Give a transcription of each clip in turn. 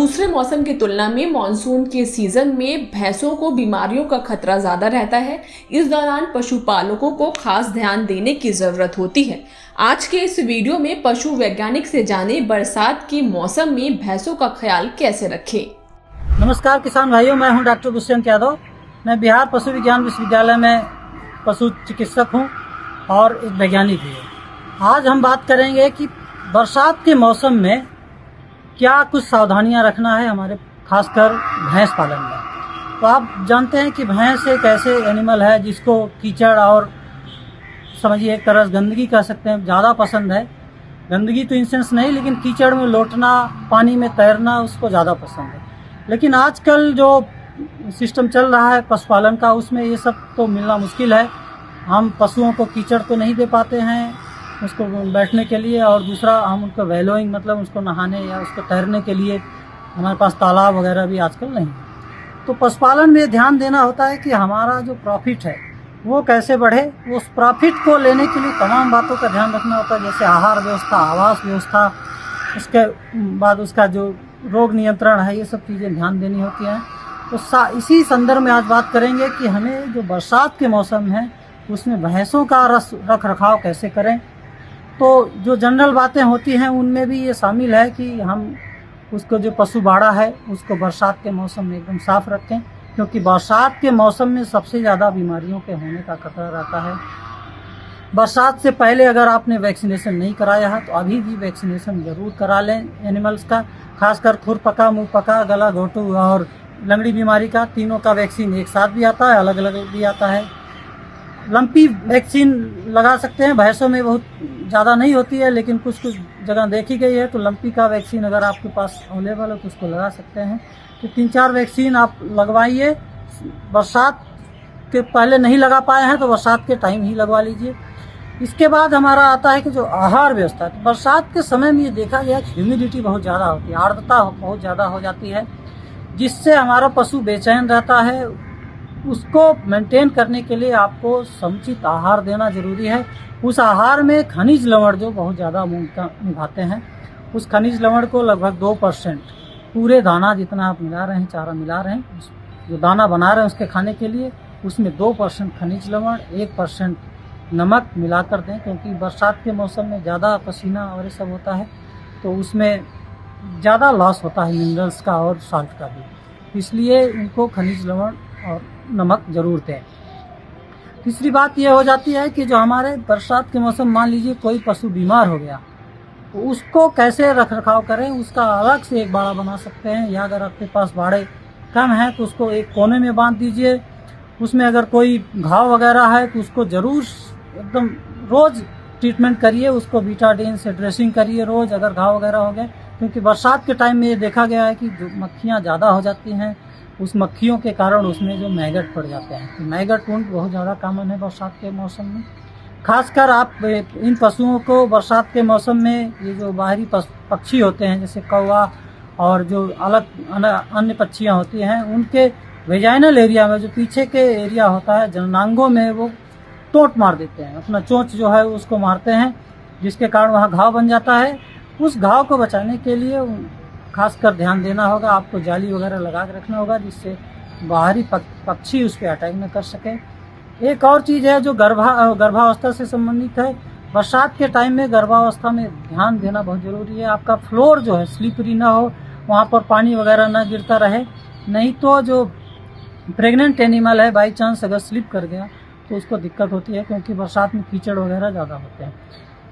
दूसरे मौसम की तुलना में मानसून के सीजन में भैंसों को बीमारियों का खतरा ज़्यादा रहता है। इस दौरान पशुपालकों को खास ध्यान देने की ज़रूरत होती है। आज के इस वीडियो में पशु वैज्ञानिक से जाने बरसात के मौसम में भैंसों का ख्याल कैसे रखें। नमस्कार किसान भाइयों, मैं हूं डॉक्टर दुष्यंत यादव। मैं बिहार पशु विज्ञान विश्वविद्यालय में पशु चिकित्सक हूं और एक वैज्ञानिक भी हूं। आज हम बात करेंगे कि बरसात के मौसम में क्या कुछ सावधानियां रखना है हमारे खासकर भैंस पालन में। तो आप जानते हैं कि भैंस एक ऐसे एनिमल है जिसको कीचड़ और समझिए एक तरह से गंदगी कह सकते हैं ज़्यादा पसंद है। गंदगी तो इन सेंस नहीं, लेकिन कीचड़ में लौटना, पानी में तैरना उसको ज़्यादा पसंद है। लेकिन आजकल जो सिस्टम चल रहा है पशुपालन का, उसमें ये सब तो मिलना मुश्किल है। हम पशुओं को कीचड़ तो नहीं दे पाते हैं उसको बैठने के लिए, और दूसरा हम उनको वैलोइंग मतलब उसको नहाने या उसको तैरने के लिए हमारे पास तालाब वगैरह भी आजकल नहीं है। तो पशुपालन में ध्यान देना होता है कि हमारा जो प्रॉफिट है वो कैसे बढ़े। उस प्रॉफिट को लेने के लिए तमाम बातों का ध्यान रखना होता है, जैसे आहार व्यवस्था, आवास व्यवस्था, उसके बाद उसका जो रोग नियंत्रण है, ये सब चीज़ें ध्यान देनी होती हैं। तो इसी संदर्भ में आज बात करेंगे कि हमें जो बरसात के मौसम है उसमें भैंसों का रख रखाव कैसे करें। तो जो जनरल बातें होती हैं उनमें भी ये शामिल है कि हम उसको जो पशु बाड़ा है उसको बरसात के मौसम में एकदम साफ रखें, क्योंकि बरसात के मौसम में सबसे ज़्यादा बीमारियों के होने का खतरा रहता है। बरसात से पहले अगर आपने वैक्सीनेशन नहीं कराया है तो अभी भी वैक्सीनेशन ज़रूर करा लें एनिमल्स का, खासकर खुरपका, मुंहपका, गला घोटू और लंगड़ी बीमारी का। तीनों का वैक्सीन एक साथ भी आता है, अलग अलग भी आता है। लंपी वैक्सीन लगा सकते हैं, भैंसों में बहुत ज़्यादा नहीं होती है लेकिन कुछ कुछ जगह देखी गई है। तो लंपी का वैक्सीन अगर आपके पास अवेलेबल हो तो उसको लगा सकते हैं। तो 3-4 वैक्सीन आप लगवाइए। बरसात के पहले नहीं लगा पाए हैं तो बरसात के टाइम ही लगवा लीजिए। इसके बाद हमारा आता है कि जो आहार व्यवस्था है, तो बरसात के समय में ये देखा गया कि ह्यूमिडिटी बहुत ज़्यादा होती है, आर्द्रता बहुत ज़्यादा हो जाती है, जिससे हमारा पशु बेचैन रहता है। उसको मेंटेन करने के लिए आपको समुचित आहार देना जरूरी है। उस आहार में खनिज लवण जो बहुत ज़्यादा भूमिका निभाते हैं, उस खनिज लवण को लगभग 2% पूरे दाना जितना आप मिला रहे हैं, चारा मिला रहे हैं, जो दाना बना रहे हैं उसके खाने के लिए, उसमें 2% खनिज लवण, 1% नमक मिलाकर दें। क्योंकि बरसात के मौसम में ज़्यादा पसीना और ये सब होता है तो उसमें ज़्यादा लॉस होता है मिनरल्स का और साल्ट का भी, इसलिए उनको खनिज लवण और नमक जरूर दें। तीसरी बात यह हो जाती है कि जो हमारे बरसात के मौसम, मान लीजिए कोई पशु बीमार हो गया तो उसको कैसे रख रखाव करें। उसका अलग से एक बाड़ा बना सकते हैं, या अगर आपके पास बाड़े कम हैं तो उसको एक कोने में बांध दीजिए। उसमें अगर कोई घाव वगैरह है तो उसको ज़रूर एकदम रोज़ ट्रीटमेंट करिए, उसको बीटाडीन से ड्रेसिंग करिए रोज़ अगर घाव वगैरह हो गए। क्योंकि बरसात के टाइम में ये देखा गया है कि जो मक्खियाँ ज़्यादा हो जाती हैं, उस मक्खियों के कारण उसमें जो मैगट पड़ जाते हैं। तो मैगट वुंड बहुत ज़्यादा कॉमन है बरसात के मौसम में। खासकर आप इन पशुओं को बरसात के मौसम में ये जो बाहरी पक्षी होते हैं जैसे कौवा और जो अलग अन्य पक्षियाँ होती हैं, उनके वेजाइनल एरिया में जो पीछे के एरिया होता है जननांगों में, वो टोंट मार देते हैं, अपना चोंच जो है उसको मारते हैं, जिसके कारण वहाँ घाव बन जाता है। उस घाव को बचाने के लिए खासकर ध्यान देना होगा, आपको जाली वगैरह लगा के रखना होगा जिससे बाहरी पक्षी उस पर अटैक न कर सके। एक और चीज़ है जो गर्भावस्था से संबंधित है। बरसात के टाइम में गर्भावस्था में ध्यान देना बहुत ज़रूरी है। आपका फ्लोर जो है स्लिपरी ना हो, वहाँ पर पानी वगैरह ना गिरता रहे, नहीं तो जो प्रेग्नेंट एनिमल है बाई चांस अगर स्लिप कर गया तो उसको दिक्कत होती है, क्योंकि बरसात में कीचड़ वगैरह ज़्यादा होते हैं।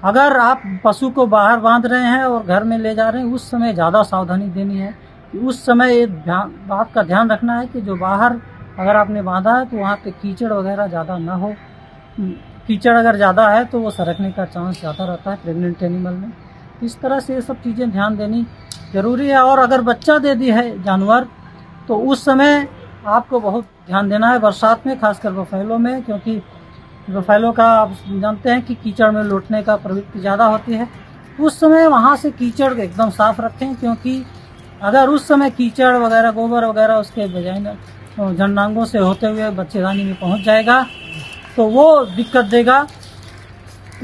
अगर आप पशु को बाहर बांध रहे हैं और घर में ले जा रहे हैं, उस समय ज़्यादा सावधानी देनी है कि उस समय ये बात का ध्यान रखना है कि जो बाहर अगर आपने बांधा है तो वहाँ पे कीचड़ वगैरह ज़्यादा ना हो। कीचड़ अगर ज़्यादा है तो वो सरकने का चांस ज़्यादा रहता है प्रेग्नेंट एनिमल में। इस तरह से ये सब चीज़ें ध्यान देनी ज़रूरी है। और अगर बच्चा दे दी है जानवर तो उस समय आपको बहुत ध्यान देना है बरसात में, खासकर बफेलो में, क्योंकि बफेलो का आप जानते हैं कि कीचड़ में लौटने का प्रवृत्ति ज़्यादा होती है। उस समय वहाँ से कीचड़ एकदम साफ रखें, क्योंकि अगर उस समय कीचड़ वगैरह, गोबर वगैरह उसके वजाइना जननांगों से होते हुए बच्चेदानी में पहुँच जाएगा तो वो दिक्कत देगा,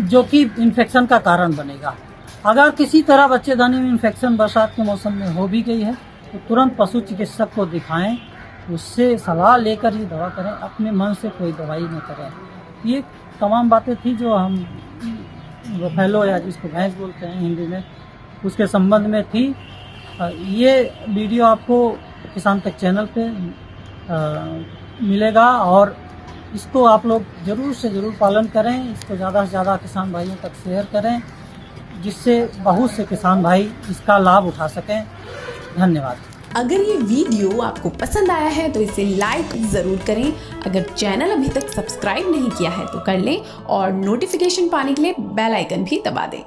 जो कि इन्फेक्शन का कारण बनेगा। अगर किसी तरह बच्चेदानी में इन्फेक्शन बरसात के मौसम में हो भी गई है तो तुरंत पशु चिकित्सक को दिखाएं, उससे सलाह लेकर ही दवा करें, अपने मन से कोई दवाई न करें। ये तमाम बातें थी जो हम बफेलो या जिसको भैंस बोलते हैं हिंदी में, उसके संबंध में थी। ये वीडियो आपको किसान तक चैनल पे मिलेगा और इसको आप लोग ज़रूर से ज़रूर पालन करें। इसको ज़्यादा से ज़्यादा किसान भाइयों तक शेयर करें, जिससे बहुत से किसान भाई इसका लाभ उठा सकें। धन्यवाद। अगर ये वीडियो आपको पसंद आया है तो इसे लाइक ज़रूर करें। अगर चैनल अभी तक सब्सक्राइब नहीं किया है तो कर लें और नोटिफिकेशन पाने के लिए बेल आइकन भी दबा दें।